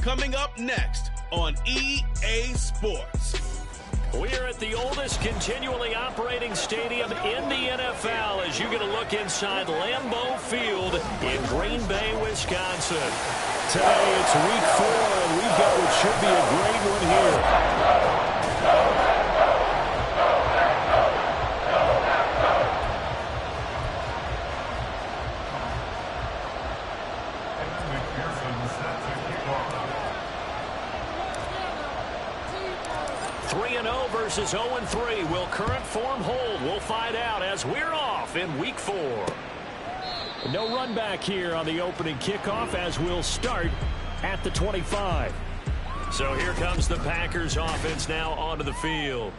coming up next on EA Sports. We're at the oldest continually operating stadium in the NFL as you get a look inside Lambeau Field in Green Bay, Wisconsin. Today it's week 4, and we've got what should be a great one here. Versus 0-3. Will current form hold? We'll find out as we're off in week 4. No run back here on the opening kickoff as we'll start at the 25. So here comes the Packers offense now onto the field.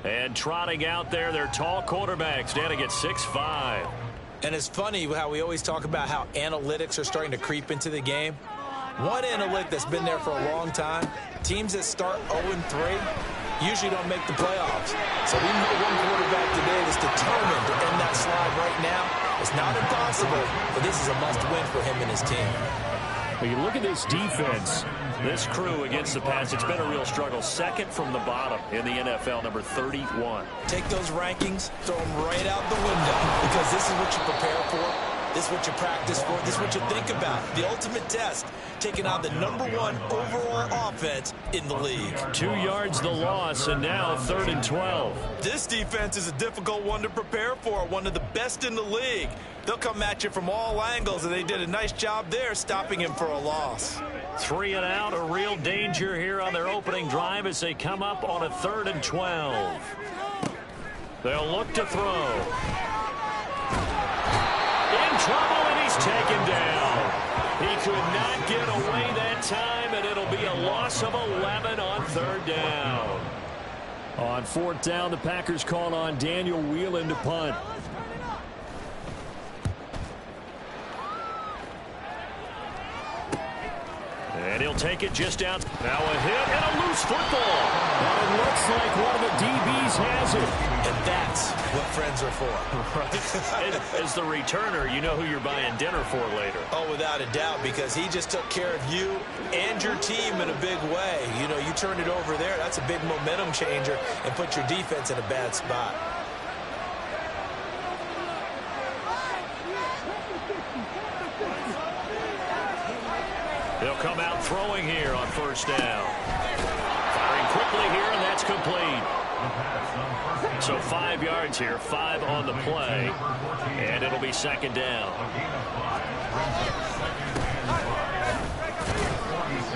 And trotting out there, their tall quarterback standing at 6'5". And it's funny how we always talk about how analytics are starting to creep into the game. One analytic that's been there for a long time, teams that start 0-3 usually don't make the playoffs. So we know one quarterback today that's determined to end that slide right now. It's not impossible, but this is a must-win for him and his team. When you look at this defense, this crew against the pass, it's been a real struggle. Second from the bottom in the NFL, number 31. Take those rankings, throw them right out the window, because this is what you prepare for. This is what you practice for. This is what you think about. The ultimate test, taking on the #1 overall offense in the league. 2 yards the loss, and now 3rd and 12. This defense is a difficult one to prepare for, one of the best in the league. They'll come at you from all angles, and they did a nice job there stopping him for a loss. 3 and out, a real danger here on their opening drive as they come up on a 3rd and 12. They'll look to throw. In trouble, and he's taken down. He could not get away that time, and it'll be a loss of 11 on 3rd down. On 4th down, the Packers call on Daniel Whelan to punt. And he'll take it just out. Now a hit and a loose football. And it looks like one of the DBs has it. And that's what friends are for. Right? As the returner, you know who you're buying dinner for later. Oh, without a doubt, because he just took care of you and your team in a big way. You know, you turned it over there. That's a big momentum changer and put your defense in a bad spot. They'll come out throwing here on 1st down. Firing quickly here, and that's complete. So 5 yards here, 5 on the play, and it'll be 2nd down.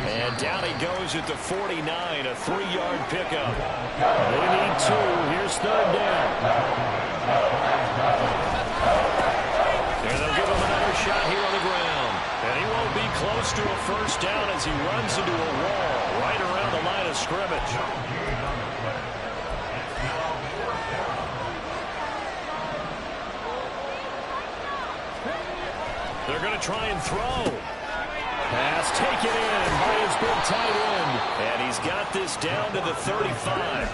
And down he goes at the 49, a 3-yard pickup. They need 2. Here's 3rd down. And they'll give him another shot here on the ground. And he won't be close to a 1st down as he runs into a wall right around the line of scrimmage. They're going to try and throw. Pass taken in by his big tight end. And he's got this down to the 35.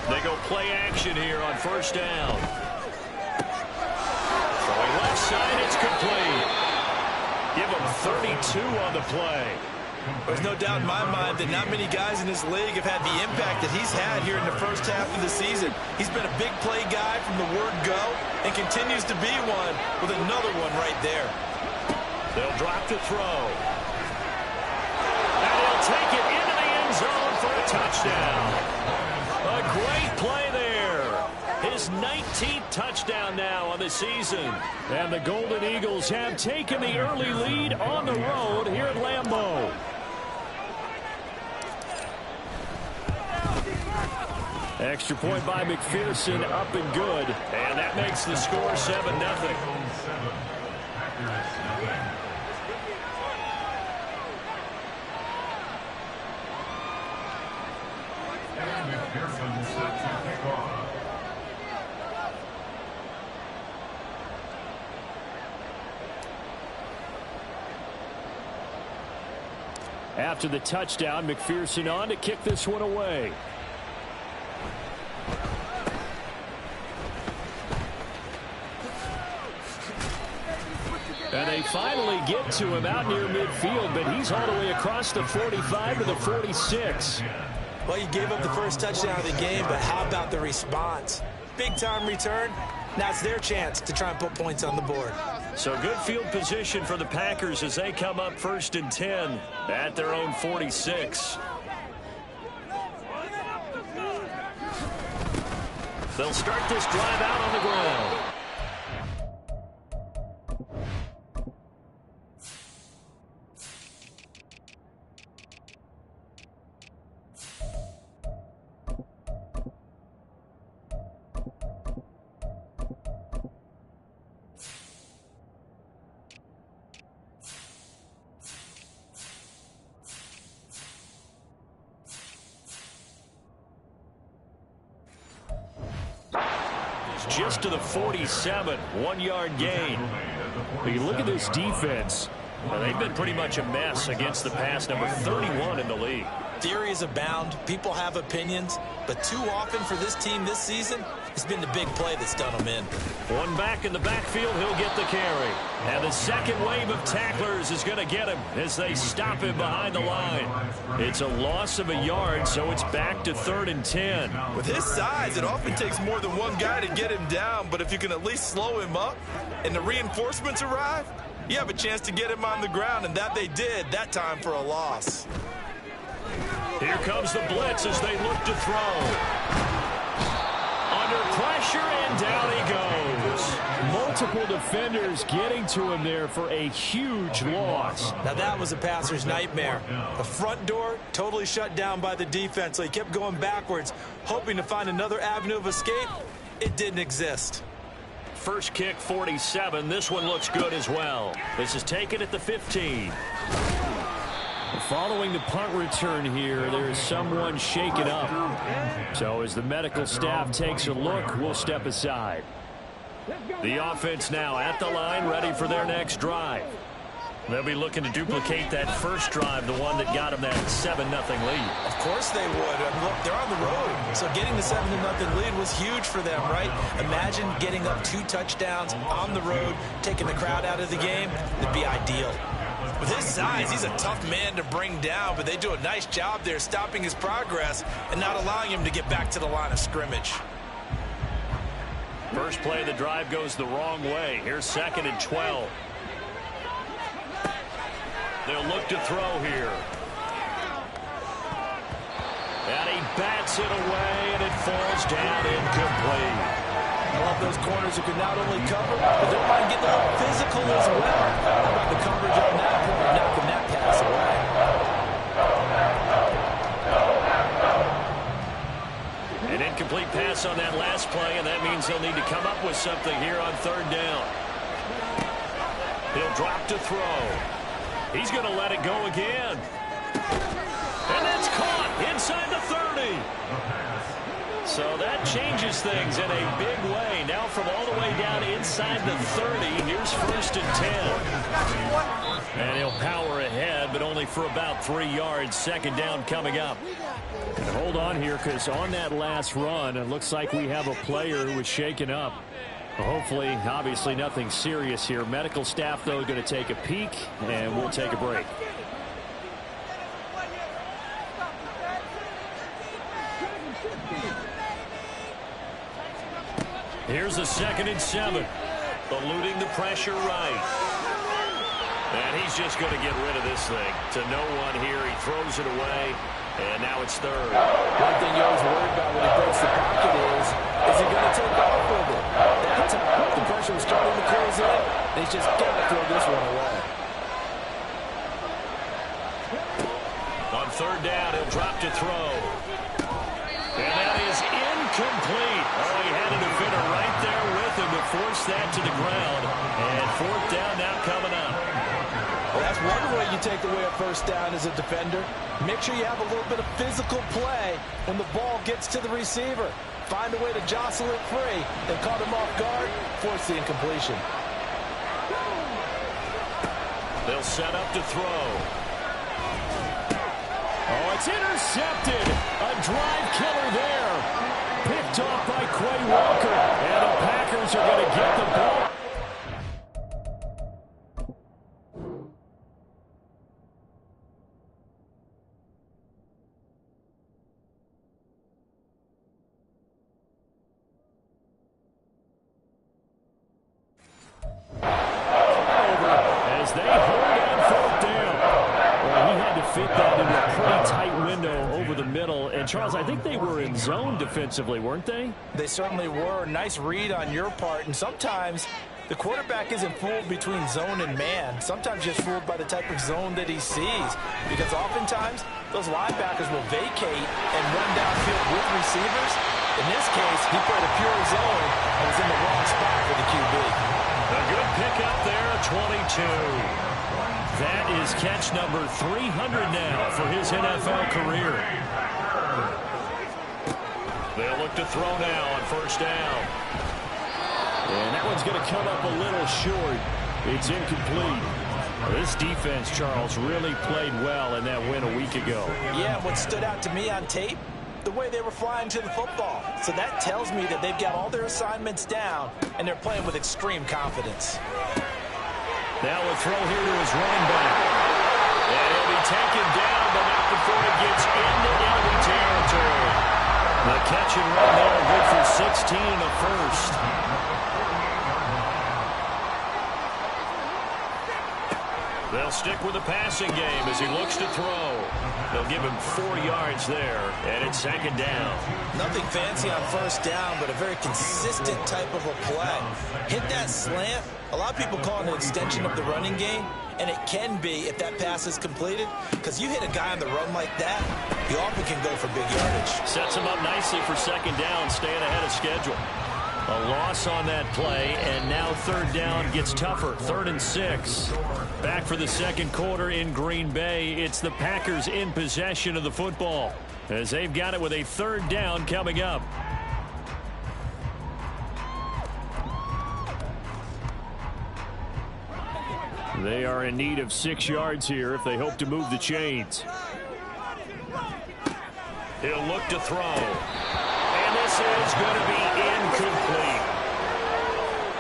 They go play action here on 1st down. Throwing left side, it's complete. Give him 32 on the play. There's no doubt in my mind that not many guys in this league have had the impact that he's had here in the first half of the season. He's been a big play guy from the word go and continues to be one with another one right there. They'll drop to throw. And he'll take it into the end zone for a touchdown. A great play there. His 19th touchdown now on the season. And the Golden Eagles have taken the early lead on the road here at Lambeau. Extra point by McPherson, up and good. And that makes the score 7-0. After the touchdown, McPherson on to kick this one away. And they finally get to him out near midfield, but he's all the way across the 45 to the 46. Well, you gave up the first touchdown of the game, but how about the response? Big-time return. Now it's their chance to try and put points on the board. So good field position for the Packers as they come up 1st and 10 at their own 46. They'll start this drive out on the ground. Just to the 47, 1-yard gain. But you look at this defense. Well, they've been pretty much a mess against the pass, number 31 in the league. Theories abound. People have opinions. But too often for this team this season, it's been the big play that's done them in. One back in the backfield, he'll get the carry. And the second wave of tacklers is going to get him as they stop him behind the line. It's a loss of a yard, so it's back to 3rd and 10. With his size, it often takes more than one guy to get him down, but if you can at least slow him up and the reinforcements arrive, you have a chance to get him on the ground, and that they did, that time for a loss. Here comes the blitz as they look to throw. Under pressure, and down he goes. Multiple defenders getting to him there for a huge loss. Now that was a passer's nightmare. The front door totally shut down by the defense, so he kept going backwards, hoping to find another avenue of escape. It didn't exist. First kick, 47. This one looks good as well. This is taken at the 15. Following the punt return here, there is someone shaken up. So as the medical staff takes a look, we'll step aside. The offense now at the line, ready for their next drive. They'll be looking to duplicate that first drive, the one that got them that 7-0 lead. Of course they would. Look, they're on the road, so getting the 7-0 lead was huge for them, right? Imagine getting up 2 touchdowns on the road, taking the crowd out of the game. It'd be ideal. With his size, he's a tough man to bring down, but they do a nice job there stopping his progress and not allowing him to get back to the line of scrimmage. First play of the drive goes the wrong way. Here's 2nd and 12. They'll look to throw here. And he bats it away, and it falls down incomplete. I love those corners who can not only cover, but don't mind getting a little physical as well. How about the coverage on that point, knocking that pass away? An incomplete pass on that last play, and that means they'll need to come up with something here on 3rd down. He'll drop to throw. He's going to let it go again. And that's caught inside the 30. So that changes things in a big way. Now from all the way down inside the 30, here's 1st and 10. And he'll power ahead, but only for about 3 yards. 2nd down coming up. And hold on here, because on that last run, it looks like we have a player who was shaken up. Hopefully, obviously nothing serious here. Medical staff, though, going to take a peek, and we'll take a break. Here's the 2nd and 7. Eluding the pressure right. And he's just going to get rid of this thing. To no one here. He throws it away. And now it's 3rd. One thing you always worry about when he breaks the pocket is he going to take off with it? That time, the pressure was starting to close in. They just got to throw this one away. On 3rd down, he'll drop to throw. And that is incomplete. Oh, he had a defender right there with him to force that to the ground. And 4th down now coming up. Well, that's one way you take away a 1st down as a defender. Make sure you have a little bit of physical play when the ball gets to the receiver. Find a way to jostle it free. They caught him off guard, force the incompletion. They'll set up to throw. Oh, it's intercepted. A drive killer there. Picked off by Quay Walker. And the Packers are going to get the ball. Charles, I think they were in zone defensively, weren't they? They certainly were. Nice read on your part. And sometimes the quarterback isn't fooled between zone and man. Sometimes just fooled by the type of zone that he sees. Because oftentimes, those linebackers will vacate and run downfield with receivers. In this case, he played a pure zone and was in the wrong spot for the QB. A good pickup there, 22. That is catch number 300 now for his NFL career. They'll look to throw now on first down. And that one's going to come up a little short. It's incomplete. This defense, Charles, really played well in that win a week ago. Yeah, what stood out to me on tape, the way they were flying to the football. So that tells me that they've got all their assignments down, and they're playing with extreme confidence. Now a throw here to his running back. And he'll be taken down, but not before he gets into enemy territory. The catch and run there, good for 16 and a first. They'll stick with the passing game as he looks to throw. They'll give him 4 yards there, and it's second down. Nothing fancy on first down, but a very consistent type of a play. Hit that slant. A lot of people call it an extension of the running game, and it can be if that pass is completed, because you hit a guy on the run like that, you often can go for big yardage. Sets him up nicely for second down, staying ahead of schedule. A loss on that play, and now third down gets tougher. 3rd and 6. Back for the second quarter in Green Bay. It's the Packers in possession of the football as they've got it with a third down coming up. They are in need of 6 yards here if they hope to move the chains. He'll look to throw. And this is going to be incomplete.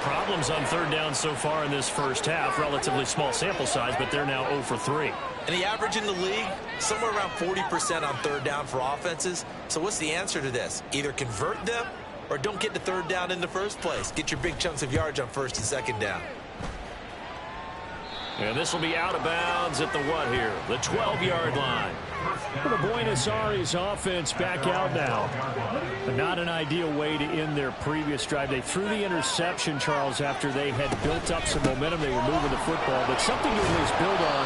Problems on third down so far in this first half. Relatively small sample size, but they're now 0 for 3. And the average in the league, somewhere around 40% on third down for offenses. So what's the answer to this? Either convert them or don't get to third down in the first place. Get your big chunks of yards on first and second down. And this will be out of bounds at the what here? The 12-yard line. The Buenos Aires offense back out now. But not an ideal way to end their previous drive. They threw the interception, Charles, after they had built up some momentum. They were moving the football, but something to at least build on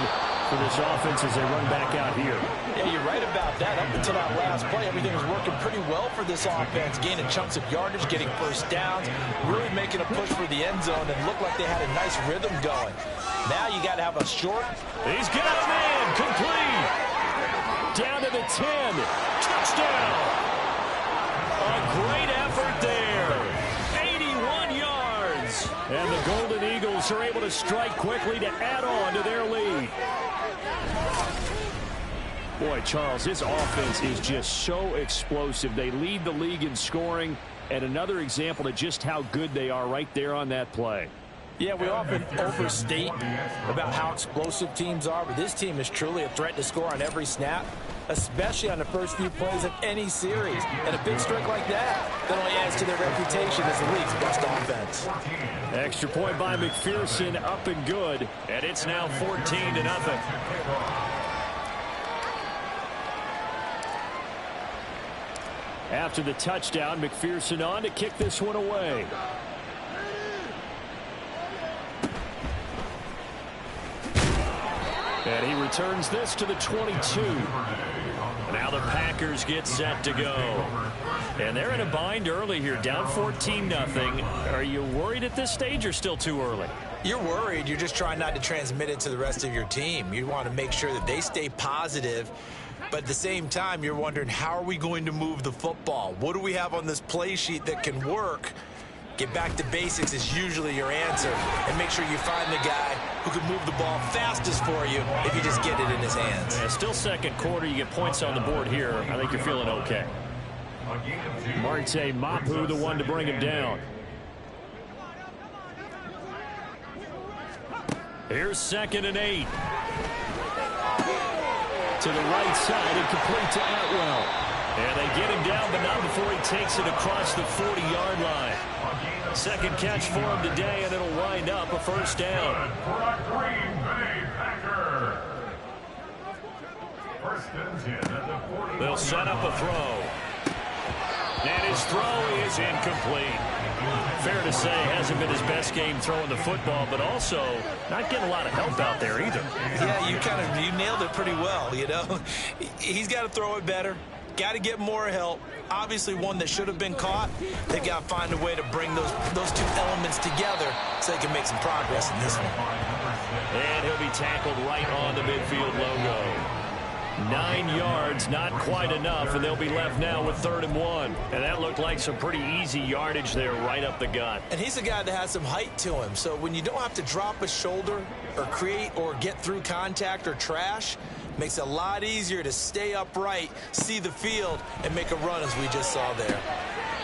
for this offense as they run back out here. Yeah, you're right about that. Up until that last play, everything was working pretty well for this offense. Gaining chunks of yardage, getting first downs, really making a push for the end zone, and looked like they had a nice rhythm going. Now you got to have a short. He's got a man. Complete. Down to the 10. Touchdown. A great effort there. 81 yards. And the Golden Eagles are able to strike quickly to add on to their lead. Boy, Charles, this offense is just so explosive. They lead the league in scoring, and another example of just how good they are right there on that play. Yeah, we often overstate about how explosive teams are, but this team is truly a threat to score on every snap, especially on the first few plays of any series. And a big streak like that only adds to their reputation as the league's best offense. Extra point by McPherson, up and good. And it's now 14-0. After the touchdown, McPherson on to kick this one away. And he returns this to the 22. Now the Packers get set to go. And they're in a bind early here, down 14-0. Are you worried at this stage or still too early? You're worried. You're just trying not to transmit it to the rest of your team. You want to make sure that they stay positive. But at the same time, you're wondering, how are we going to move the football? What do we have on this play sheet that can work? Get back to basics is usually your answer. And make sure you find the guy who can move the ball fastest for you if you just get it in his hands. Yeah, still second quarter. You get points on the board here. I think you're feeling okay. Marte Mapu, the one to bring him down. Here's 2nd and 8. To the right side and complete to Atwell. And they get him down, but not before he takes it across the 40-yard line. Second catch for him today, and it'll wind up a first down. They'll set up a throw. And his throw is incomplete. Fair to say, hasn't been his best game throwing the football, but also not getting a lot of help out there either. Yeah, you nailed it pretty well, you know. He's got to throw it better. Got to get more help. Obviously, one that should have been caught. They got to find a way to bring those two elements together so they can make some progress in this one. And he'll be tackled right on the midfield logo. 9 yards, not quite enough, and they'll be left now with 3rd and 1. And that looked like some pretty easy yardage there right up the gut. And he's a guy that has some height to him, so when you don't have to drop a shoulder or create or get through contact or trash, makes it a lot easier to stay upright, see the field, and make a run as we just saw there.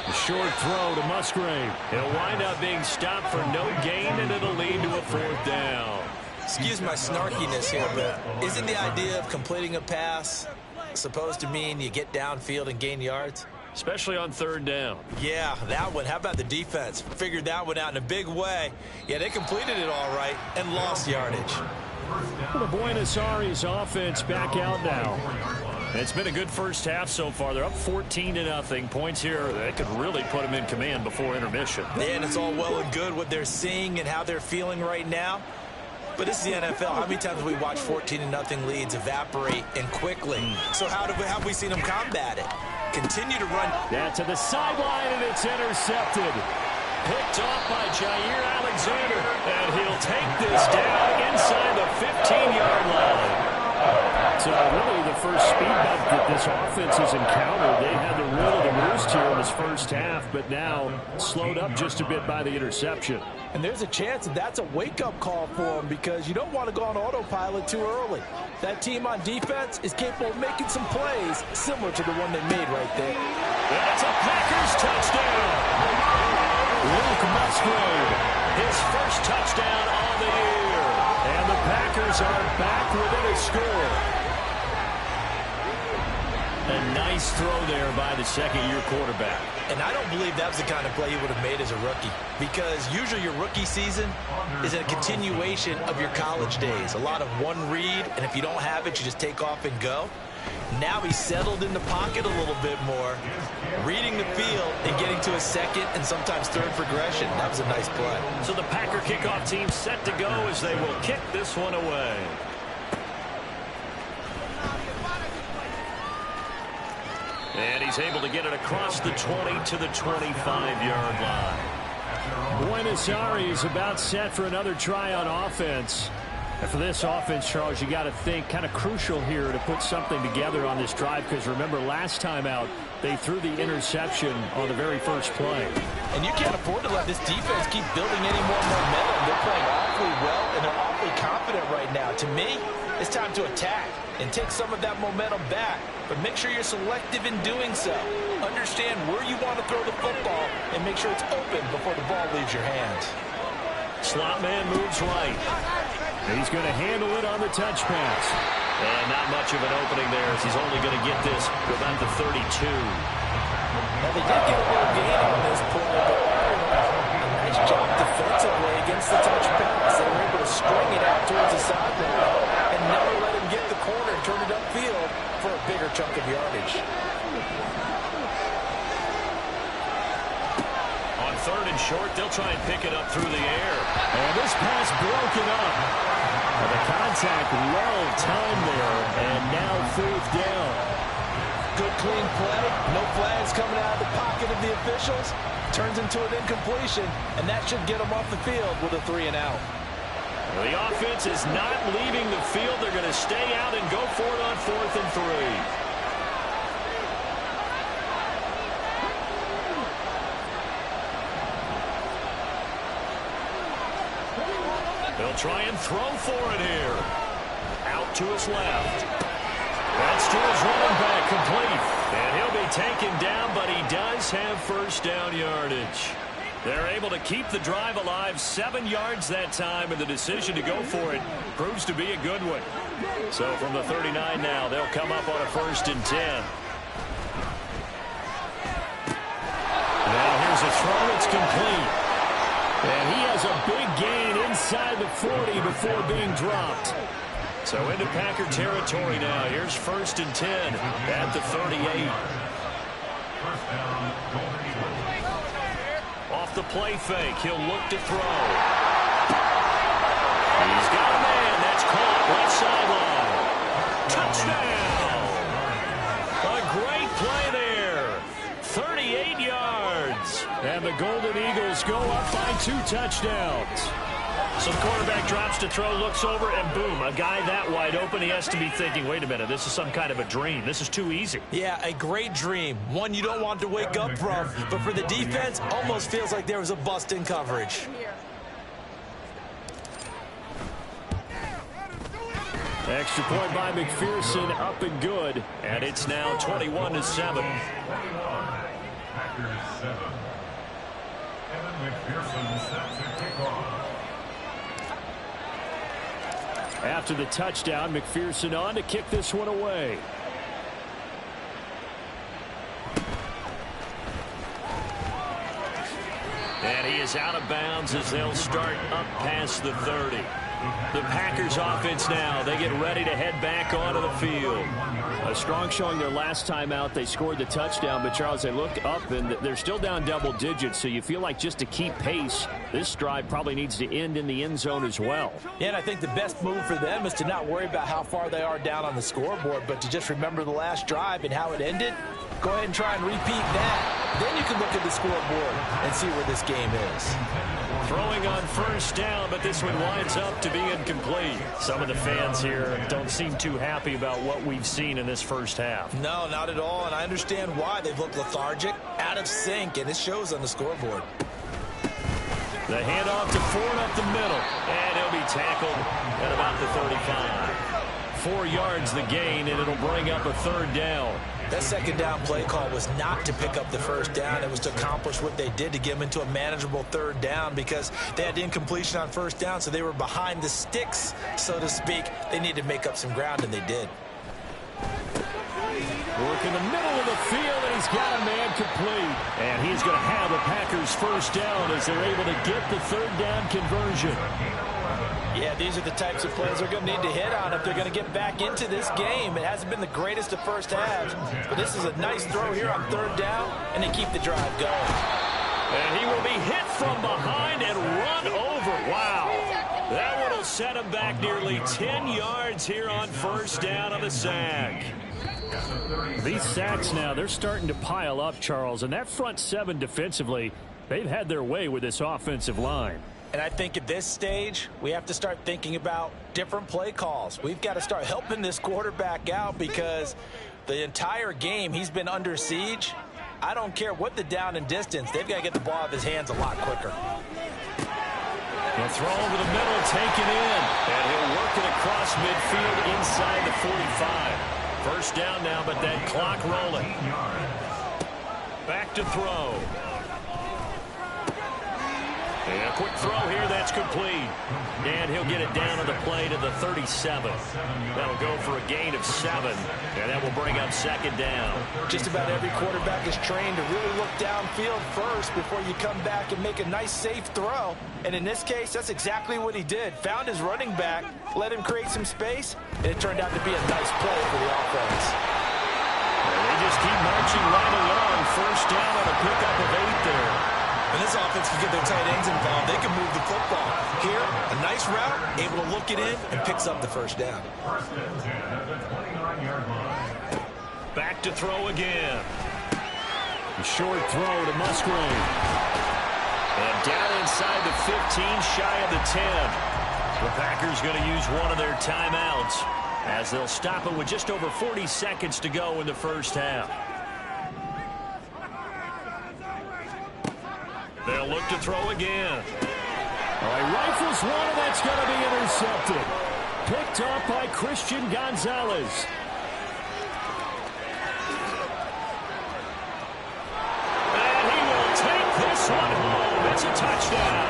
A short throw to Musgrave. He'll wind up being stopped for no gain, and it'll lead to a 4th down. Excuse my snarkiness here, but isn't the idea of completing a pass supposed to mean you get downfield and gain yards? Especially on 3rd down. Yeah, that one. How about the defense? Figured that one out in a big way. Yeah, they completed it all right and lost yardage. The Buenos Aires offense back out now. It's been a good first half so far. They're up 14-0. Points here that could really put them in command before intermission. Yeah, and it's all well and good what they're seeing and how they're feeling right now. But this is the NFL. How many times have we watched 14-0 leads evaporate and quickly? So have we seen them combat it? Continue to run. That's to the sideline, and it's intercepted. Picked off by Jair Alexander. And he'll take this down inside the 15-yard line. So really the first speed bump that this offense has encountered. They had the will of the roost here in this first half, but now slowed up just a bit by the interception. And there's a chance that that's a wake-up call for them because you don't want to go on autopilot too early. That team on defense is capable of making some plays similar to the one they made right there. That's a Packers touchdown. Luke Musgrave, his first touchdown on the year. And the Packers are back within a score. A nice throw there by the second-year quarterback. And I don't believe that was the kind of play he would have made as a rookie, because usually your rookie season is a continuation of your college days. A lot of one read, and if you don't have it, you just take off and go. Now he's settled in the pocket a little bit more, reading the field and getting to a second and sometimes third progression. That was a nice play. So the Packer kickoff team set to go as they will kick this one away. And he's able to get it across the 20 to the 25-yard line. Buenos Aires about set for another try on offense. And for this offense, Charles, you got to think kind of crucial here to put something together on this drive, because remember last time out they threw the interception on the very first play. And you can't afford to let this defense keep building any more momentum. They're playing awfully well and they're awfully confident right now. To me, it's time to attack and take some of that momentum back, but make sure you're selective in doing so. Understand where you want to throw the football and make sure it's open before the ball leaves your hands. Slot man moves right. He's going to handle it on the touch pass. And not much of an opening there as he's only going to get this to about the 32. Now they did get a little gain on this play, but a nice job defensively against the touch pass. They were able to string it out towards the sideline and never let him get the corner and turn it upfield for a bigger chunk of yardage. On 3rd and short, they'll try and pick it up through the air. And this pass broken up. And the contact well timed there, and now 4th down. Good clean play, no flags coming out of the pocket of the officials. Turns into an incompletion, and that should get them off the field with a 3 and out. The offense is not leaving the field. They're going to stay out and go for it on 4th and 3. They'll try and throw for it here. Out to his left. That's to his running back, complete. And he'll be taken down, but he does have first down yardage. They're able to keep the drive alive, 7 yards that time, and the decision to go for it proves to be a good one. So from the 39 now, they'll come up on a 1st and 10. Now here's a throw. It's complete. And he has a big gain inside the 40 before being dropped. So into Packer territory now. Here's 1st and 10 at the 38. Off the play fake. He'll look to throw. He's got a man. That's caught. Left sideline. Touchdown. A great play there. 38 yards. And the Golden Eagles go up by 2 touchdowns. So the quarterback drops to throw, looks over, and boom, a guy that wide open, he has to be thinking, wait a minute, this is some kind of a dream. This is too easy. Yeah, a great dream. One you don't want to wake up from, but for the defense, almost feels like there was a bust in coverage. Extra point by McPherson, up and good. And it's now 21-7. After the touchdown, McPherson on to kick this one away. And he is out of bounds as they'll start up past the 30. The Packers offense now, they get ready to head back onto the field. A strong showing their last time out. They scored the touchdown, but Charles, they look up and they're still down double digits, so you feel like just to keep pace, this drive probably needs to end in the end zone as well. Yeah, and I think the best move for them is to not worry about how far they are down on the scoreboard, but to just remember the last drive and how it ended. Go ahead and try and repeat that. Then you can look at the scoreboard and see where this game is. Throwing on 1st down, but this one winds up to be incomplete. Some of the fans here don't seem too happy about what we've seen in this first half. No, not at all, and I understand why. They've looked lethargic, out of sync, and it shows on the scoreboard. The handoff to Ford up the middle, and he'll be tackled at about the 35. 4 yards the gain, and it'll bring up a 3rd down. That 2nd down play call was not to pick up the 1st down. It was to accomplish what they did to get them into a manageable 3rd down because they had incompletion on 1st down, so they were behind the sticks, so to speak. They needed to make up some ground, and they did. Work in the middle of the field, and he's got a man complete. And he's going to have the Packers 1st down as they're able to get the 3rd down conversion. Yeah, these are the types of plays they're going to need to hit on if they're going to get back into this game. It hasn't been the greatest of first halves, but this is a nice throw here on 3rd down, and they keep the drive going. And he will be hit from behind and run over. Wow. That one will set him back nearly 10 yards here on 1st down on the sack. These sacks now, they're starting to pile up, Charles, and that front 7 defensively, they've had their way with this offensive line. And I think at this stage, we have to start thinking about different play calls. We've got to start helping this quarterback out because the entire game he's been under siege. I don't care what the down and distance. They've got to get the ball out of his hands a lot quicker. The throw over the middle, taken in. And he'll work it across midfield inside the 45. 1st down now, but that clock rolling. Back to throw. And a quick throw here, that's complete. And he'll get it down on the play to the 37. That'll go for a gain of 7. And that will bring up 2nd down. Just about every quarterback is trained to really look downfield first before you come back and make a nice, safe throw. And in this case, that's exactly what he did. Found his running back, let him create some space, and it turned out to be a nice play for the offense. And they just keep marching right along. 1st down on a pickup of 8 there. And this offense can get their tight ends involved. They can move the football. Here, a nice route, able to look it in, and picks up the 1st down. Back to throw again. A short throw to Musgrave. And down inside the 15, shy of the 10. The Packers going to use one of their timeouts as they'll stop it with just over 40 seconds to go in the 1st half. They'll look to throw again. All right, rifles one, and that's going to be intercepted. Picked up by Christian Gonzalez. And he will take this one home. It's a touchdown.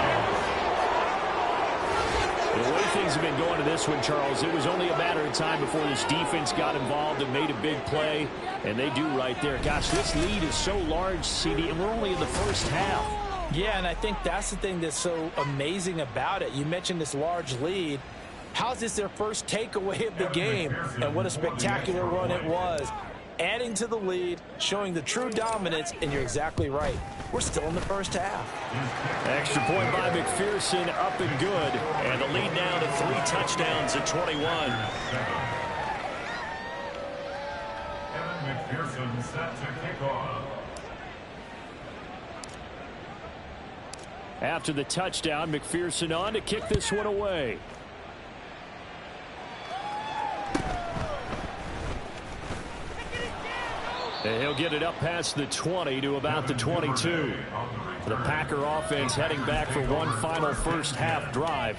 The way things have been going to this one, Charles, it was only a matter of time before this defense got involved and made a big play, and they do right there. Gosh, this lead is so large, CD, and we're only in the 1st half. Yeah, and I think that's the thing that's so amazing about it. You mentioned this large lead. How's this their first takeaway of the game? And what a spectacular run it was. Adding to the lead, showing the true dominance, and you're exactly right. We're still in the first half. Extra point by McPherson, up and good. And the lead now to 3 touchdowns at 21. McPherson set to kick off. After the touchdown, McPherson on to kick this one away. And he'll get it up past the 20 to about the 22. The Packer offense heading back for one final first half drive.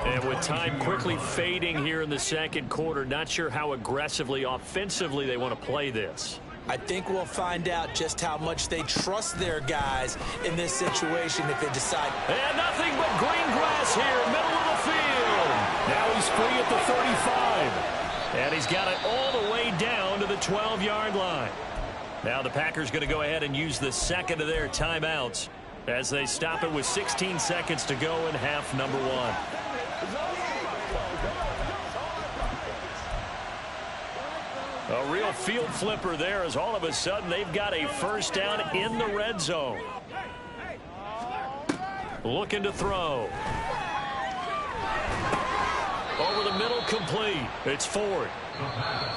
And with time quickly fading here in the second quarter, not sure how aggressively, offensively they want to play this. I think we'll find out just how much they trust their guys in this situation if they decide. And nothing but green grass here, middle of the field. Now he's free at the 35. And he's got it all the way down to the 12-yard line. Now the Packers going to go ahead and use the second of their timeouts as they stop it with 16 seconds to go in half number 1. A real field flipper there as all of a sudden they've got a first down in the red zone. Looking to throw. Over the middle, complete. It's Ford.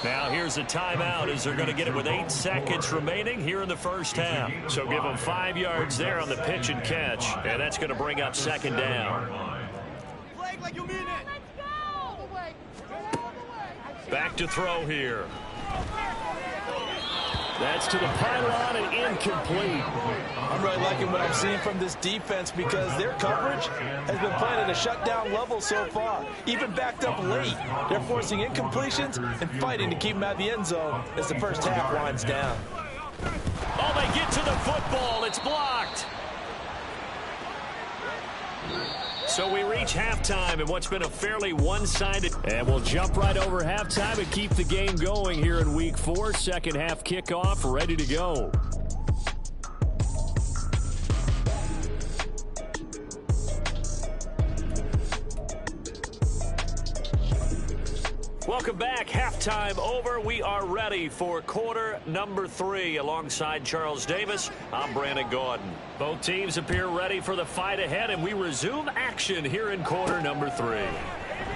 Now here's a timeout as they're going to get it with 8 seconds remaining here in the first half. So give them 5 yards there on the pitch and catch, and that's going to bring up second down. Back to throw here. That's to the pylon and incomplete. I'm really liking what I'm seeing from this defense because their coverage has been playing at a shutdown level so far. Even backed up late, they're forcing incompletions and fighting to keep them out of the end zone as the first half winds down. Oh, they get to the football. It's blocked. So we reach halftime in what's been a fairly one-sided. And we'll jump right over halftime and keep the game going here in week 4. Second half kickoff ready to go. Welcome back. Halftime over. We are ready for quarter number 3. Alongside Charles Davis, I'm Brandon Gaudin. Both teams appear ready for the fight ahead, and we resume action here in quarter number 3.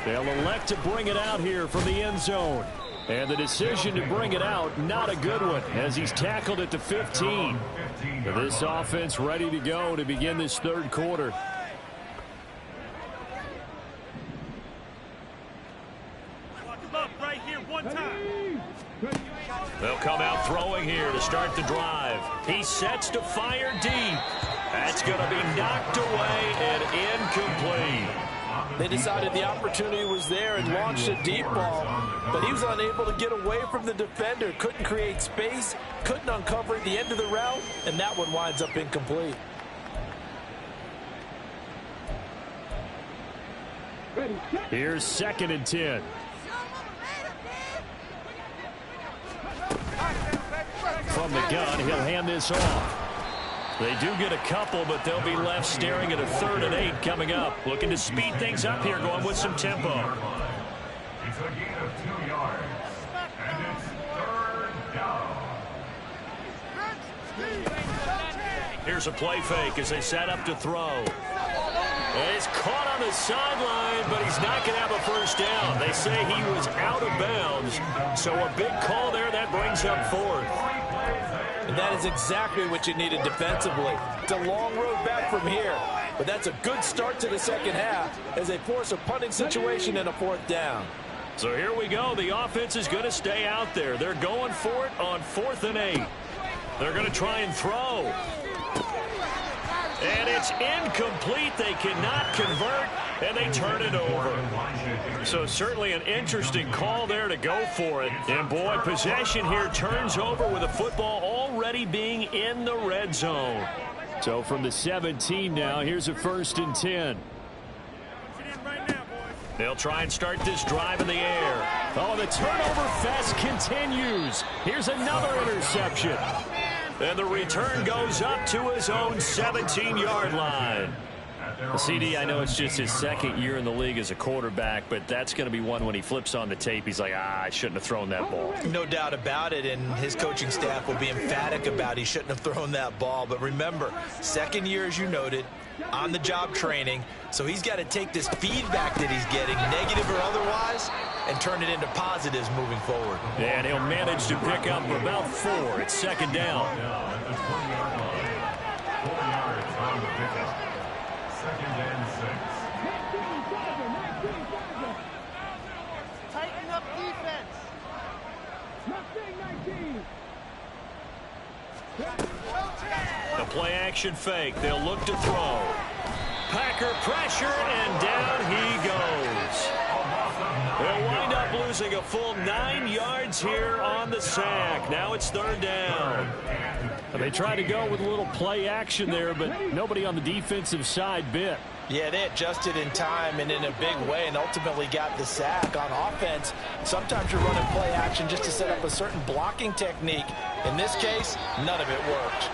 They'll elect to bring it out here from the end zone. And the decision to bring it out, not a good one, as he's tackled at the 15. This offense ready to go to begin this third quarter. They'll come out throwing here to start the drive. He sets to fire deep. That's going to be knocked away and incomplete. They decided the opportunity was there and launched a deep ball, but he was unable to get away from the defender, couldn't create space, couldn't uncover at the end of the route, and that one winds up incomplete. Here's 2nd and 10. From the gun, he'll hand this off. They do get a couple, but they'll be left staring at a 3rd and 8 coming up. Looking to speed things up here, going with some tempo. It's a gain of 2 yards, and it's 3rd down. Here's a play fake as they set up to throw. And he's caught on the sideline, but he's not going to have a first down. They say he was out of bounds, so a big call there that brings up 4th. And that is exactly what you needed defensively. It's a long road back from here, but that's a good start to the second half as they force a punting situation and a 4th down. So here we go. The offense is going to stay out there. They're going for it on 4th and 8. They're going to try and throw. And it's incomplete. They cannot convert, and they turn it over. So certainly an interesting call there to go for it. And, boy, possession here turns over with the football already being in the red zone. So from the 17 now, here's a 1st and 10. They'll try and start this drive in the air. Oh, the turnover fest continues. Here's another interception. And the return goes up to his own 17-yard line. CD, I know it's just his second year in the league as a quarterback, but that's going to be one when he flips on the tape, he's like, I shouldn't have thrown that ball. No doubt about it, and his coaching staff will be emphatic about he shouldn't have thrown that ball. But remember, second year, as you noted, on-the-job training, so he's got to take this feedback that he's getting, negative or otherwise, and turn it into positives moving forward. And he'll manage to pick up about 4. It's second down. Second and 6. Tighten up defense. The play action fake. They'll look to throw. Packer pressure, and down he goes. They'll wind up losing a full 9 yards here on the sack. Now it's third down. They tried to go with a little play action there, but nobody on the defensive side bit. Yeah, they adjusted in time and in a big way and ultimately got the sack. On offense, sometimes you're running play action just to set up a certain blocking technique. In this case, none of it worked.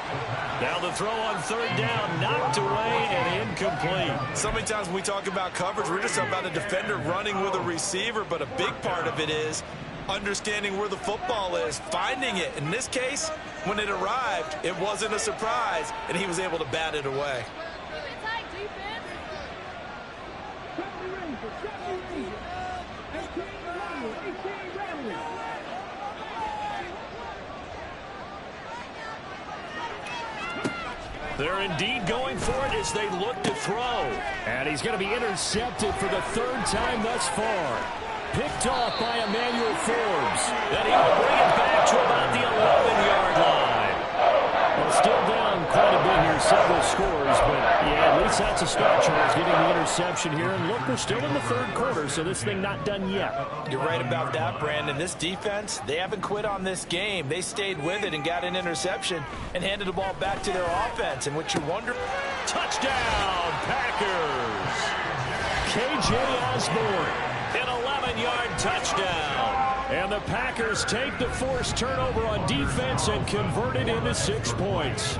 Now the throw on third down, knocked away and incomplete. So many times when we talk about coverage, we're just talking about a defender running with a receiver, but a big part of it is understanding where the football is, finding it. In this case, when it arrived, it wasn't a surprise, and he was able to bat it away. They're indeed going for it as they look to throw. And he's going to be intercepted for the 3rd time thus far. Picked off by Emmanuel Forbes. Then he will bring it back to about the 11-yard line. Well, still down quite a bit here, several scores, but yeah, at least that's a start, Charles, getting the interception here. And look, we're still in the 3rd quarter, so this thing not done yet. You're right about that, Brandon. This defense, they haven't quit on this game. They stayed with it and got an interception and handed the ball back to their offense. And what you wonder... Touchdown, Packers! K.J. Osborne. An 11-yard touchdown. And the Packers take the forced turnover on defense and convert it into 6 points.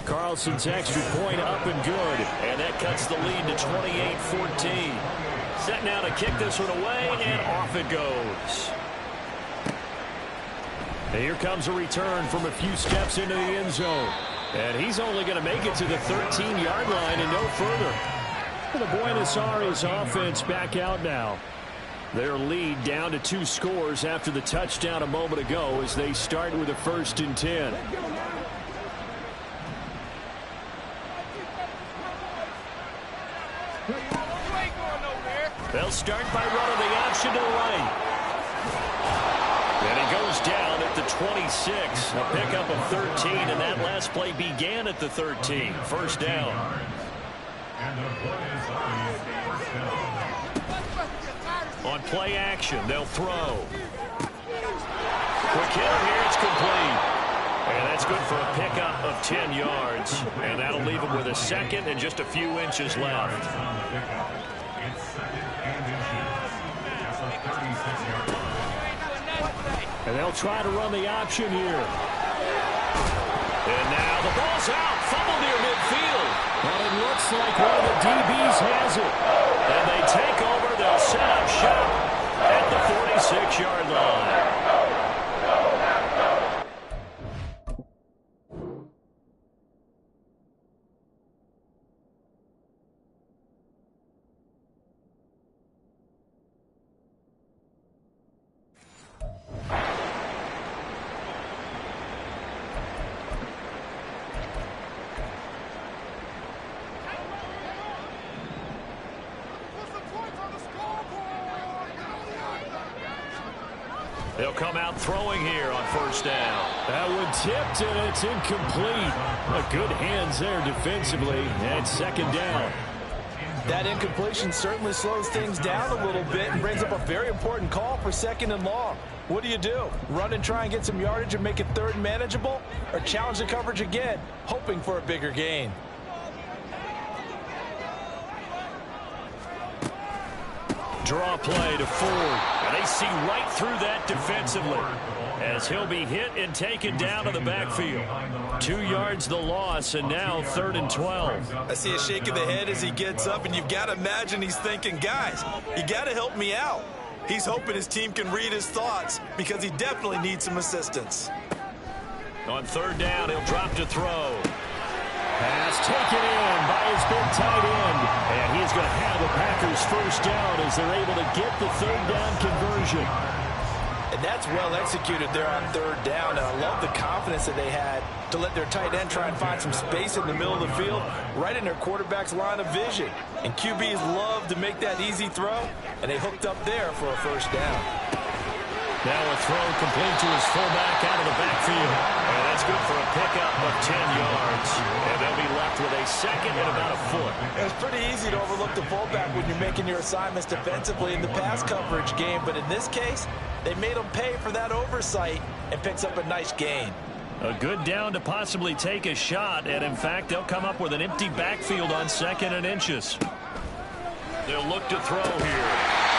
Carlson's extra point up and good. And that cuts the lead to 28-14. Set now to kick this one away, and off it goes. And here comes a return from a few steps into the end zone. And he's only going to make it to the 13-yard line and no further. The Buenos Aires offense back out now. Their lead down to 2 scores after the touchdown a moment ago as they start with a 1st and 10. They'll start by running the option to the right. And he goes down at the 26. A pickup of 13, and that last play began at the 13. First down. On play action, they'll throw. Quick hitter here, it's complete. And that's good for a pickup of 10 yards. And that'll leave him with a 2nd and just a few inches left. And they'll try to run the option here. And now the ball's out. Fumble near midfield. But it looks like one of the DBs has it. And they take over. They'll set up shop at the 46-yard line. They'll come out throwing here on first down. That one tipped, and it's incomplete. A good hands there defensively, and 2nd down. That incompletion certainly slows things down a little bit and brings up a very important call for 2nd and long. What do? Run and try and get some yardage and make it 3rd manageable? Or challenge the coverage again, hoping for a bigger gain? Draw play to Ford. And they see right through that defensively. as he'll be hit and taken down to the backfield. 2 yards the loss, and now 3rd and 12. I see a shake of the head as he gets up, and you've got to imagine he's thinking, guys, you got to help me out. He's hoping his team can read his thoughts because he definitely needs some assistance. On 3rd down, he'll drop to throw. Pass taken in by his big tight end. And he's going to have the Packers first down as they're able to get the 3rd down conversion. And that's well executed there on 3rd down. And I love the confidence that they had to let their tight end try and find some space in the middle of the field, right in their quarterback's line of vision. And QBs love to make that easy throw, and they hooked up there for a first down. Now a throw complete to his fullback out of the backfield. And that's good for a pickup of 10 yards. And they'll be left with a 2nd and about a foot. It's pretty easy to overlook the fullback when you're making your assignments defensively in the pass coverage game. But in this case, they made him pay for that oversight and picks up a nice gain. A good down to possibly take a shot. And, in fact, they'll come up with an empty backfield on 2nd and inches. They'll look to throw here.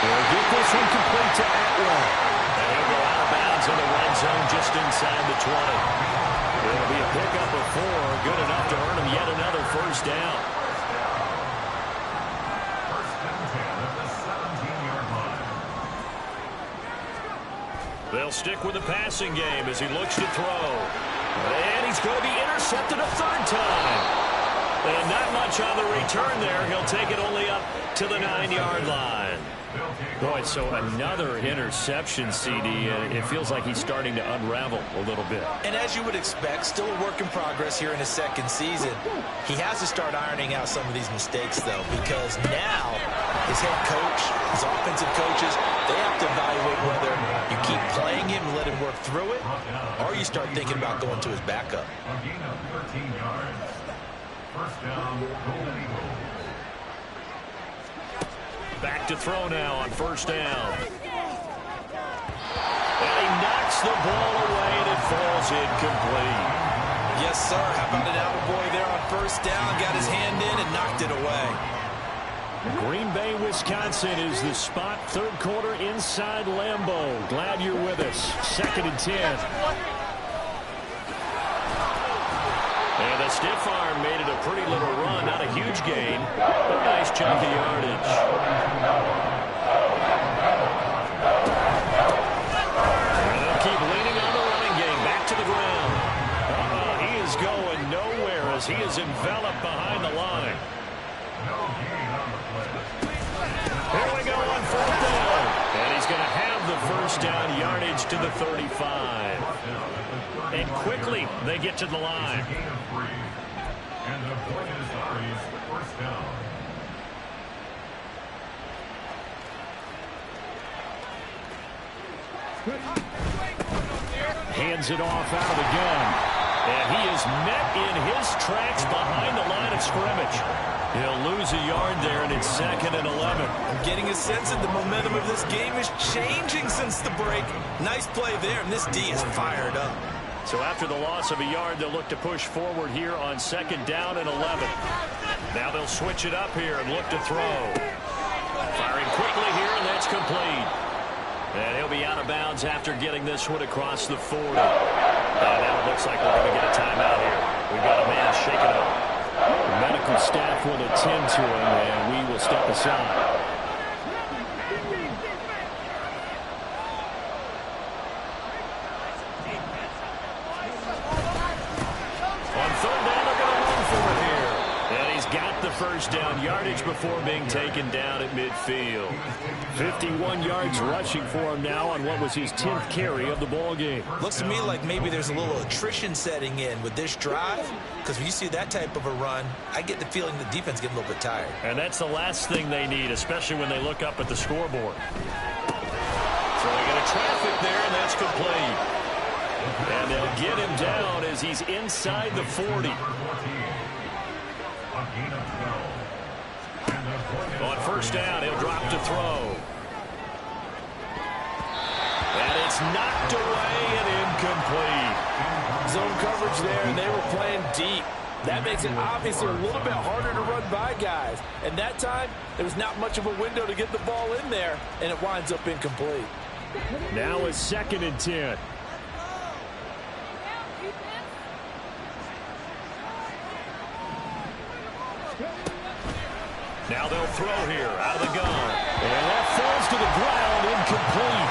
They'll get this one complete to Atwell. And he'll go out of bounds in the red zone just inside the 20. It'll be a pickup of 4, good enough to earn him yet another first down. First and 10 at the 17-yard line. They'll stick with the passing game as he looks to throw. And he's going to be intercepted a 3rd time. And not much on the return there. He'll take it only up to the 9-yard line. Boy, so another interception, CD. It feels like he's starting to unravel a little bit. And as you would expect, still a work in progress here in his 2nd season. He has to start ironing out some of these mistakes, though, because now his head coach, his offensive coaches, they have to evaluate whether you keep playing him and let him work through it, or you start thinking about going to his backup. A gain of 13 yards. First down, Golden Eagles. Back to throw now on 1st down. And he knocks the ball away and it falls incomplete. Yes, sir. How about an attaboy there on 1st down? Got his hand in and knocked it away. Green Bay, Wisconsin is the spot. 3rd quarter inside Lambeau. Glad you're with us. 2nd and 10. And the stiff arm made it a pretty little run. Not a huge gain, but a nice chunk of yardage. And they'll keep leaning on the running game. Back to the ground. He is going nowhere as he is enveloped behind the line. Here we go on 4th down. And he's going to have the first down yardage to the 35. And quickly they get to the line. And the Buccaneers first down. Hands it off out of the gun. And he is met in his tracks behind the line of scrimmage. He'll lose a yard there, and it's 2nd and 11. I'm getting a sense that the momentum of this game is changing since the break. Nice play there, and this D is fired up. So after the loss of a yard, they'll look to push forward here on 2nd down and 11. Now they'll switch it up here and look to throw. Firing quickly here, and that's complete. And he'll be out of bounds after getting this one across the 40. Now it looks like we're going to get a timeout here. We've got a man shaking up. The medical staff will attend to him, and we will step aside. First down yardage before being taken down at midfield. 51 yards rushing for him now on what was his 10th carry of the ball game. Looks to me like maybe there's a little attrition setting in with this drive, because when you see that type of a run, I get the feeling the defense getting a little bit tired. And that's the last thing they need, especially when they look up at the scoreboard. So they get a traffic there, and that's complete. And they'll get him down as he's inside the 40. On 1st down, he'll drop to throw. And it's knocked away and incomplete. Zone coverage there, and they were playing deep. That makes it obviously a little bit harder to run by guys. And that time, there was not much of a window to get the ball in there, and it winds up incomplete. Now it's 2nd and 10. Now they'll throw here out of the gun. And that falls to the ground, incomplete.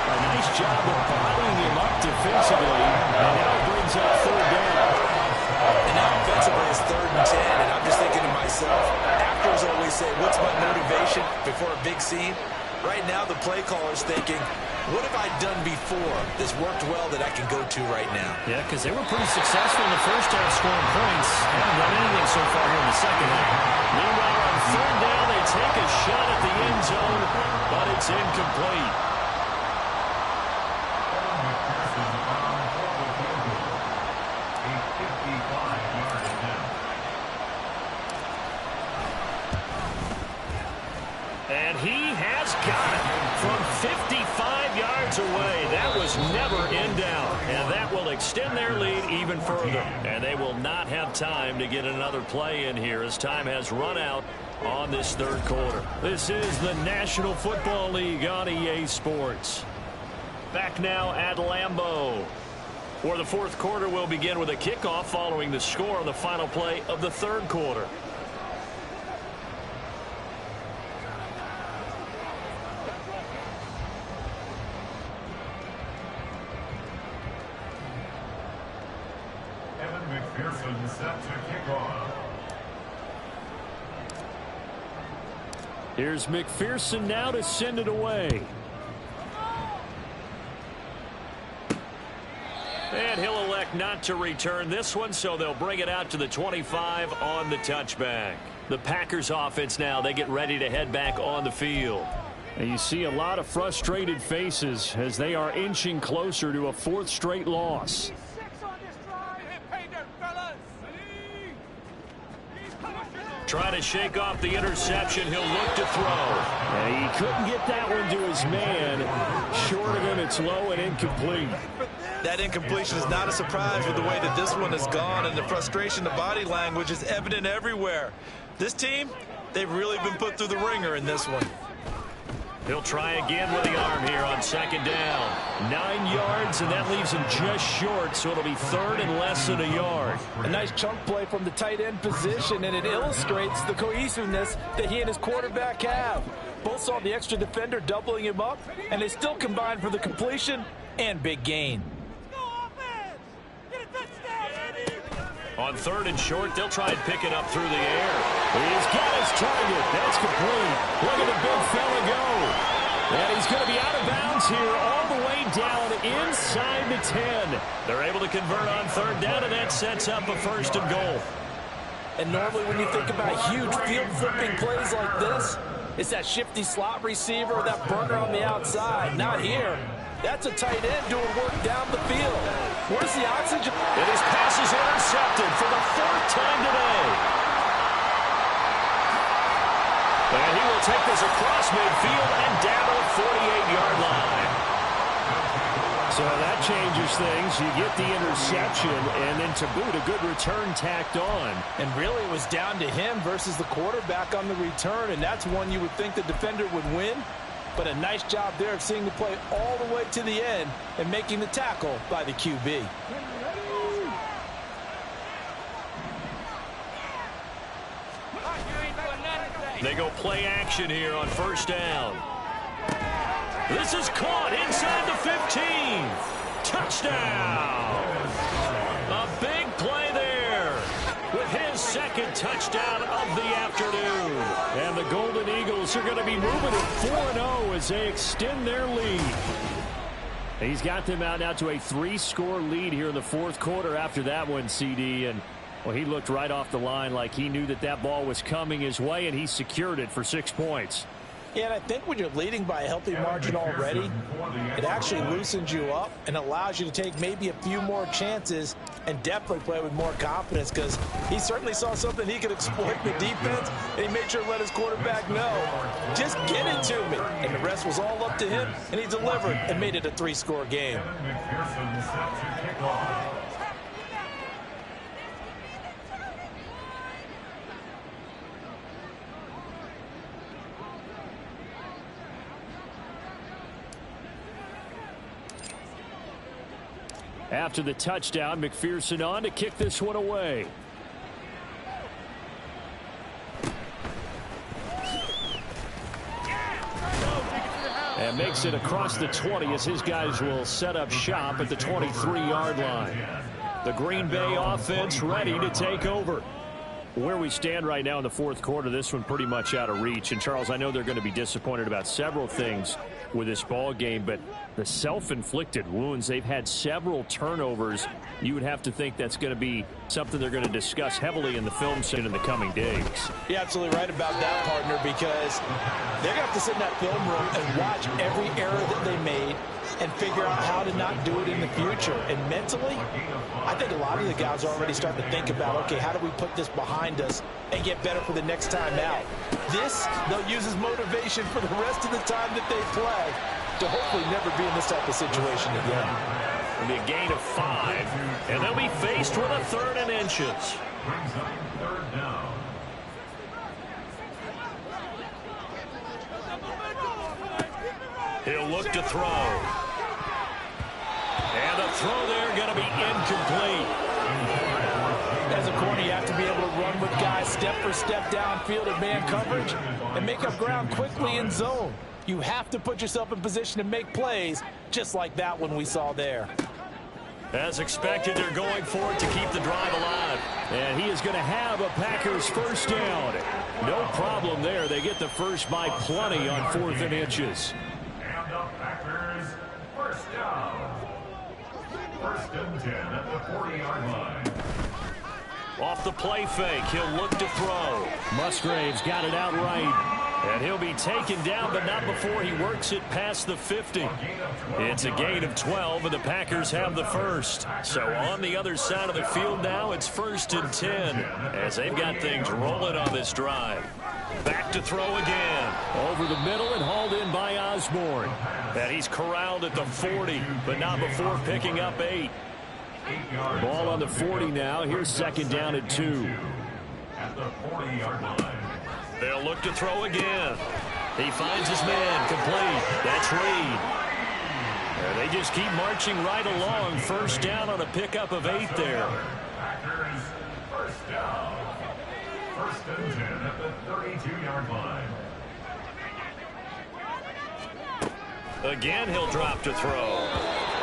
A nice job of bodying him up defensively. And now it brings up third down. And now offensively it's 3rd and 10. And I'm just thinking to myself, actors always say, what's my motivation before a big scene? Right now the play caller's thinking, what have I done before that's worked well that I can go to right now? Yeah, because they were pretty successful in the first half scoring points. Haven't done anything so far here in the second half. Meanwhile, on 3rd down, they take a shot at the end zone, but it's incomplete. And he has got it from 55 yards away. That was never in doubt. And that will extend their lead even further. And they will not have time to get another play in here as time has run out on this 3rd quarter. This is the National Football League on EA Sports. Back now at Lambeau, where the 4th quarter will begin with a kickoff following the score on the final play of the 3rd quarter. McPherson set to kick off. Here's McPherson now to send it away. And he'll elect not to return this one, so they'll bring it out to the 25 on the touchback. The Packers offense now, they get ready to head back on the field. And you see a lot of frustrated faces as they are inching closer to a 4th straight loss. Trying to shake off the interception. He'll look to throw. And he couldn't get that one to his man. Short of him, it's low and incomplete. That incompletion is not a surprise with the way that this one has gone, and the frustration, the body language is evident everywhere. This team, they've really been put through the ringer in this one. He'll try again with the arm here on 2nd down. 9 yards, and that leaves him just short, so it'll be 3rd and less than a yard. A nice chunk play from the tight end position, and it illustrates the cohesiveness that he and his quarterback have. Both saw the extra defender doubling him up, and they still combined for the completion and big gain. On 3rd and short, they'll try and pick it up through the air. He's got his target. That's complete. Look at the big fella go. And he's going to be out of bounds here all the way down inside the 10. They're able to convert on 3rd down, and that sets up a 1st and goal. And normally when you think about huge field-flipping plays like this, it's that shifty slot receiver or that burner on the outside. Not here. That's a tight end doing work down the field. Where's the oxygen? And his pass is intercepted for the 4th time today. And he will take this across midfield and down to the 48-yard line. So that changes things. You get the interception, and then to boot, a good return tacked on. And really, it was down to him versus the quarterback on the return, and that's one you would think the defender would win. But a nice job there of seeing the play all the way to the end and making the tackle by the QB. They go play action here on 1st down. This is caught inside the 15. Touchdown. A big play there with his 2nd touchdown of the afternoon. And the Golden Eagles are going to be moving to 4-0 as they extend their lead. He's got them out now to a 3-score lead here in the 4th quarter after that one, CD. And, well, he looked right off the line like he knew that that ball was coming his way, and he secured it for 6 points. Yeah, and I think when you're leading by a healthy margin already, it actually loosens you up and allows you to take maybe a few more chances and definitely play with more confidence, because he certainly saw something he could exploit in the defense, and he made sure to let his quarterback know, just get it to me. And the rest was all up to him, and he delivered and made it a 3-score game. McPherson set to kick off. After the touchdown, McPherson on to kick this one away. And makes it across the 20 as his guys will set up shop at the 23-yard line. The Green Bay offense ready to take over. Where we stand right now in the fourth quarter, this one pretty much out of reach. And, Charles, I know they're going to be disappointed about several things with this ball game, but the self-inflicted wounds, they've had several turnovers. You would have to think that's going to be something they're going to discuss heavily in the film set in the coming days. You're absolutely right about that, partner, because they're going to have to sit in that film room and watch every error that they made and figure out how to not do it in the future. And mentally, I think a lot of the guys are already starting to think about, okay, how do we put this behind us and get better for the next time out? This, they'll use as motivation for the rest of the time that they play to hopefully never be in this type of situation again. It'll be a gain of 5, and they'll be faced with a 3rd and inches. Brings up 3rd down. He'll look to throw. And the throw there going to be incomplete. As a corner, you have to be able to run with guys step for step downfield in man coverage and make up ground quickly in zone. You have to put yourself in position to make plays just like that one we saw there. As expected, they're going for it to keep the drive alive. And he is going to have a Packers first down. No problem there. They get the first by plenty on 4th and inches. And the Packers first down. 1st and 10 at the 40-yard line. Off the play fake, he'll look to throw. Musgrave's got it out right. And he'll be taken down, but not before he works it past the 50. It's a gain of 12, and the Packers have the first. So on the other side of the field now, it's 1st and 10, as they've got things rolling on this drive. Back to throw again. Over the middle and hauled in by Osborne. And he's corralled at the 40, but not before picking up 8. Ball on the 40 now. Here's 2nd down and 2. At the 40-yard line. They'll look to throw again. He finds his man complete. That's Reed. And they just keep marching right along. First down on a pickup of 8 there. Packers first down. 1st and 10 at the 32-yard line. Again, he'll drop to throw.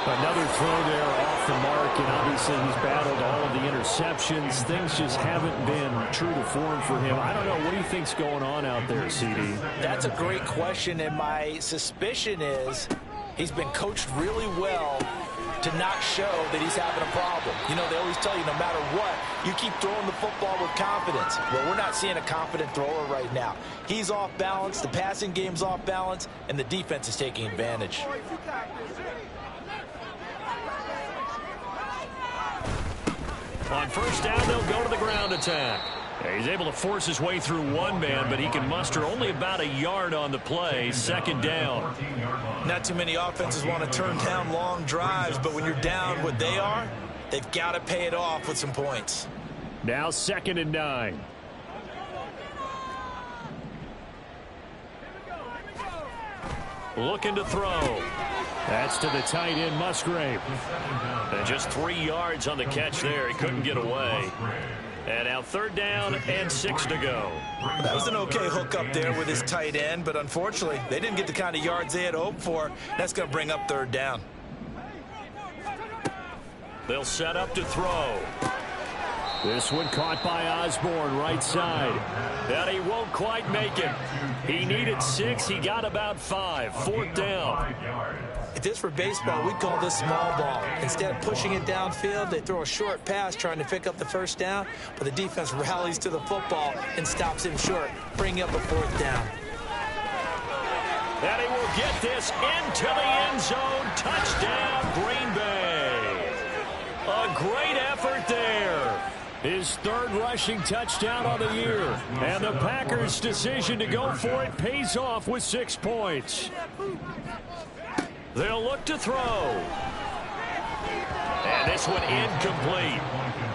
Another throw there off the mark, and obviously he's battled all of the interceptions. Things just haven't been true to form for him. I don't know. What do you think's going on out there, CD? That's a great question, and my suspicion is he's been coached really well to not show that he's having a problem. You know, they always tell you no matter what, you keep throwing the football with confidence. Well, we're not seeing a confident thrower right now. He's off balance, the passing game's off balance, and the defense is taking advantage. On first down, they'll go to the ground attack. Yeah, he's able to force his way through one man, but he can muster only about a yard on the play. 2nd down. Not too many offenses want to turn down long drives, but when you're down what they are, they've got to pay it off with some points. Now 2nd and 9. Looking to throw. That's to the tight end, Musgrave. And just 3 yards on the catch there. He couldn't get away. And now 3rd down and 6 to go. That was an okay hook up there with his tight end, but unfortunately, they didn't get the kind of yards they had hoped for. That's going to bring up 3rd down. They'll set up to throw. This one caught by Osborne, right side. And he won't quite make it. He needed 6. He got about 5. 4th down. If this were baseball, we'd call this small ball. Instead of pushing it downfield, they throw a short pass trying to pick up the first down, but the defense rallies to the football and stops him short, bringing up a 4th down. And he will get this into the end zone. Touchdown, Green Bay. A great effort there. His 3rd rushing touchdown on the year. And the Packers' decision to go for it pays off with 6 points. They'll look to throw. And this one incomplete.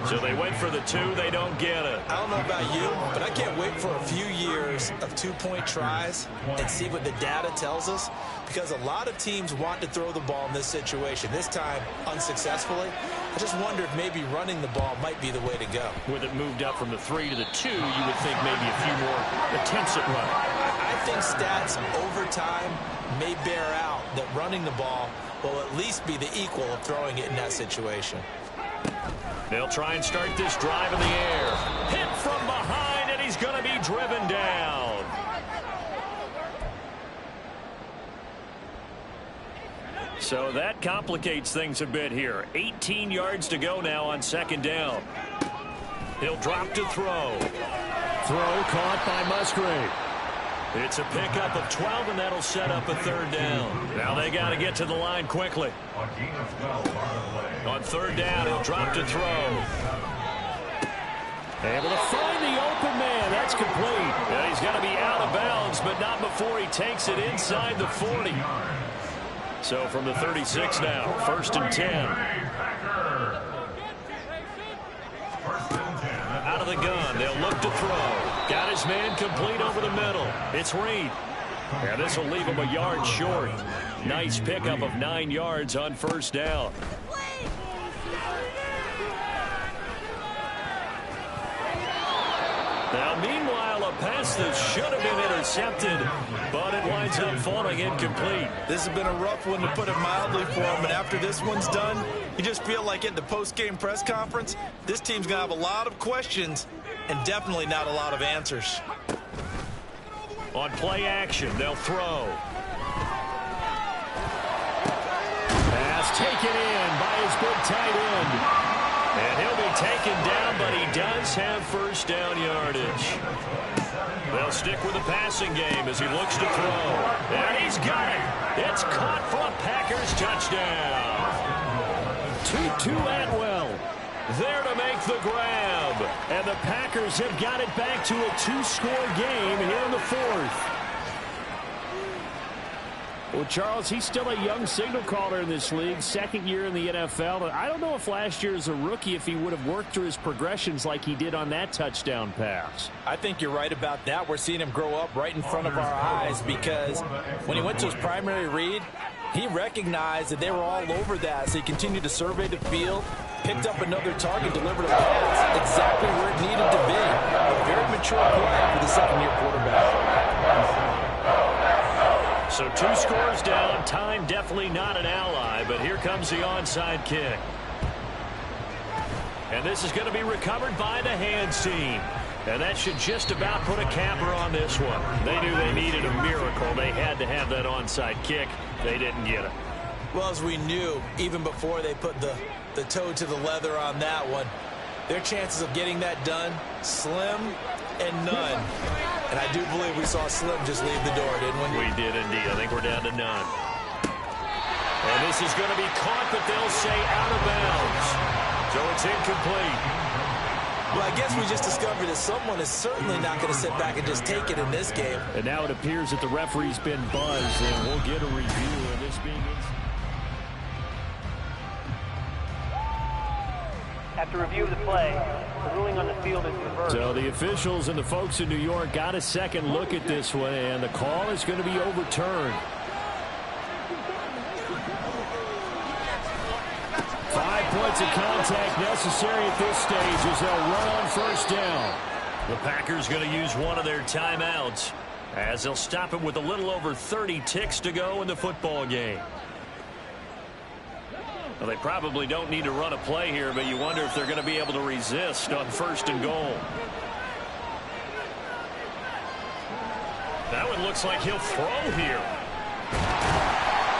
So they went for the 2. They don't get it. I don't know about you, but I can't wait for a few years of 2-point tries and see what the data tells us, because a lot of teams want to throw the ball in this situation, this time unsuccessfully. I just wonder if maybe running the ball might be the way to go. With it moved up from the 3 to the 2, you would think maybe a few more attempts at running. I think stats over time may bear out that running the ball will at least be the equal of throwing it in that situation. They'll try and start this drive in the air. Hit from behind, and he's going to be driven down. So that complicates things a bit here. 18 yards to go now on second down. He'll drop to throw. Throw caught by Musgrave. It's a pickup of 12, and that'll set up a third down. Now they got to get to the line quickly. On third down, he'll drop to throw. Able to find the open man. That's complete. Yeah, he's got to be out of bounds, but not before he takes it inside the 40. So from the 36 now, 1st and 10. Out of the gun, they'll look to throw. Got his man complete over the middle. It's Reed. Yeah, this will leave him a yard short. Nice pickup of 9 yards on first down. Now, meanwhile, a pass that should have been intercepted, but it winds up falling incomplete. This has been a rough one, to put it mildly, for him. And after this one's done, you just feel like at the post-game press conference, this team's going to have a lot of questions and definitely not a lot of answers. On play action, they'll throw. Pass taken in by his big tight end. And he'll be taken down, but he does have first down yardage. They'll stick with the passing game as he looks to throw. And he's got it. It's caught for a Packers touchdown. Tutu Atwell there to make the grab. And the Packers have got it back to a 2-score game here in the 4th. Well, Charles, he's still a young signal caller in this league, 2nd year in the NFL. But I don't know if last year as a rookie, if he would have worked through his progressions like he did on that touchdown pass. I think you're right about that. We're seeing him grow up right in front of our eyes, because when he went to his primary read, he recognized that they were all over that. So he continued to survey the field, picked up another target, delivered a pass exactly where it needed to be. A very mature play for the second-year quarterback. So 2 scores down. Time definitely not an ally, but here comes the onside kick. And this is going to be recovered by the hands team. And that should just about put a capper on this one. They knew they needed a miracle. They had to have that onside kick. They didn't get it. Well, as we knew, even before they put the toe to the leather on that one, their chances of getting that done, slim and none. And I do believe we saw Slim just leave the door, didn't we? We did indeed. I think we're down to none. And this is going to be caught, but they'll say out of bounds. So it's incomplete. Well, I guess we just discovered that someone is certainly not going to sit back and just take it in this game. And now it appears that the referee's been buzzed, and we'll get a review of this being... After review of the play, the ruling on the field is reversed. So the officials and the folks in New York got a second look at this one, and the call is going to be overturned. 5 points of contact necessary at this stage as they'll run on first down. The Packers going to use one of their timeouts as they'll stop it with a little over 30 ticks to go in the football game. Well, they probably don't need to run a play here, but you wonder if they're going to be able to resist on 1st and goal. That one looks like he'll throw here.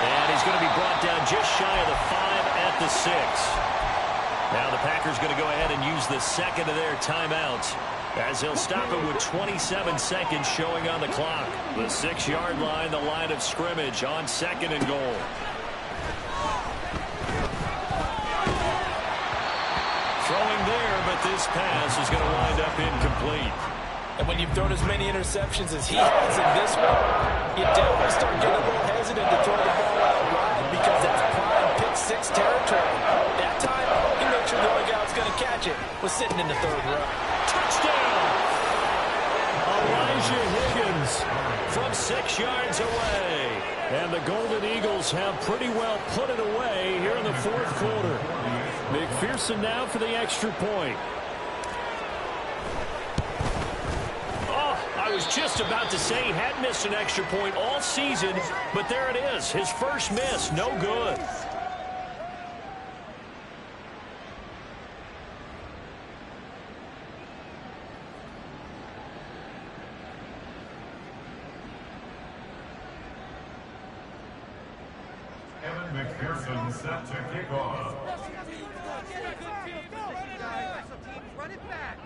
And he's going to be brought down just shy of the 5 at the 6. Now the Packers going to go ahead and use the second of their timeouts as they'll stop it with 27 seconds showing on the clock. The 6-yard line, the line of scrimmage on 2nd and goal. Throwing there, but this pass is going to wind up incomplete. And when you've thrown as many interceptions as he has in this one, you definitely start getting a little hesitant to throw the ball out wide, because that's prime pick-6 territory. That time, he made sure the only guy was going to catch it was sitting in the 3rd row. Touchdown! Elijah Higgins from 6 yards away. And the Golden Eagles have pretty well put it away here in the 4th quarter. McPherson now for the extra point. I was just about to say he had missed an extra point all season, but there it is. His first miss, no good. Evan McPherson set to kick off. Run it back.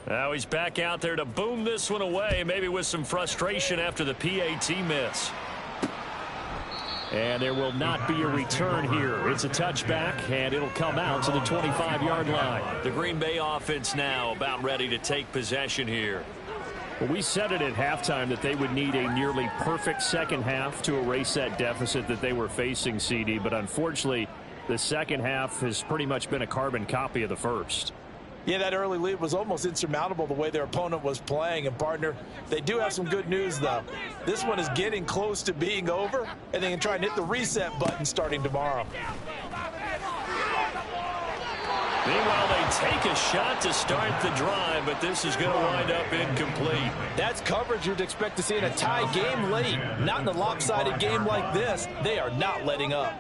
Now he's back out there to boom this one away, maybe with some frustration after the PAT miss. And there will not be a return here. It's a touchback, and it'll come out to the 25-yard line. The Green Bay offense now about ready to take possession here. Well, we said it at halftime that they would need a nearly perfect second half to erase that deficit that they were facing, CD. But unfortunately, the second half has pretty much been a carbon copy of the first. Yeah, that early lead was almost insurmountable the way their opponent was playing. And, partner, they do have some good news, though. This one is getting close to being over, and they can try and hit the reset button starting tomorrow. Meanwhile, they take a shot to start the drive, but this is going to wind up incomplete. That's coverage you'd expect to see in a tie game late. Not in a lopsided game like this. They are not letting up.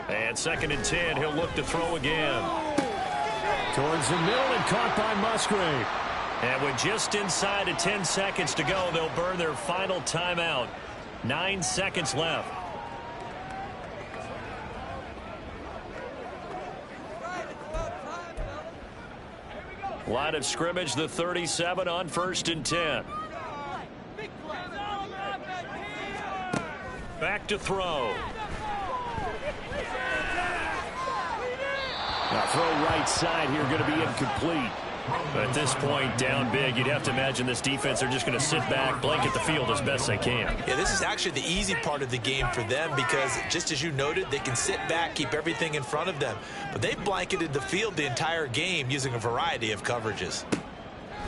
And 2nd and 10, he'll look to throw again. Towards the middle and caught by Musgrave. And with just inside of 10 seconds to go, they'll burn their final timeout. 9 seconds left. Line of scrimmage, the 37 on 1st and 10. Back to throw. Now throw right side here, going to be incomplete. At this point, down big, you'd have to imagine this defense are just going to sit back, blanket the field as best they can. Yeah, this is actually the easy part of the game for them because, just as you noted, they can sit back, keep everything in front of them. But they've blanketed the field the entire game using a variety of coverages.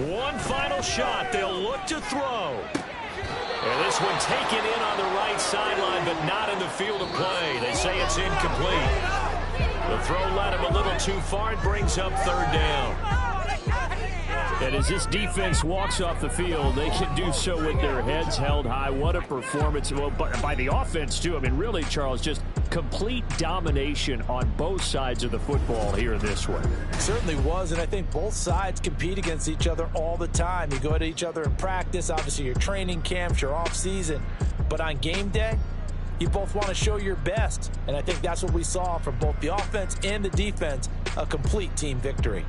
One final shot. They'll look to throw. And this one taken in on the right sideline, but not in the field of play. They say it's incomplete. The throw led him a little too far and brings up 3rd down. And as this defense walks off the field, they can do so with their heads held high. What a performance. Well, by the offense, too. I mean, really, Charles, just complete domination on both sides of the football here this one. Certainly was, and I think both sides compete against each other all the time. You go at each other in practice, obviously your training camps, your off-season. But on game day, you both want to show your best. And I think that's what we saw from both the offense and the defense, a complete team victory.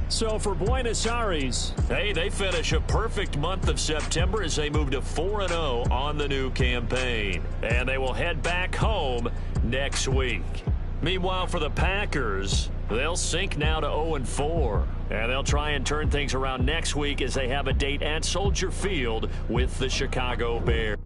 So for Buenos Aires, hey, they finish a perfect month of September as they move to 4-0 on the new campaign. And they will head back home next week. Meanwhile, for the Packers, they'll sink now to 0-4. And they'll try and turn things around next week as they have a date at Soldier Field with the Chicago Bears.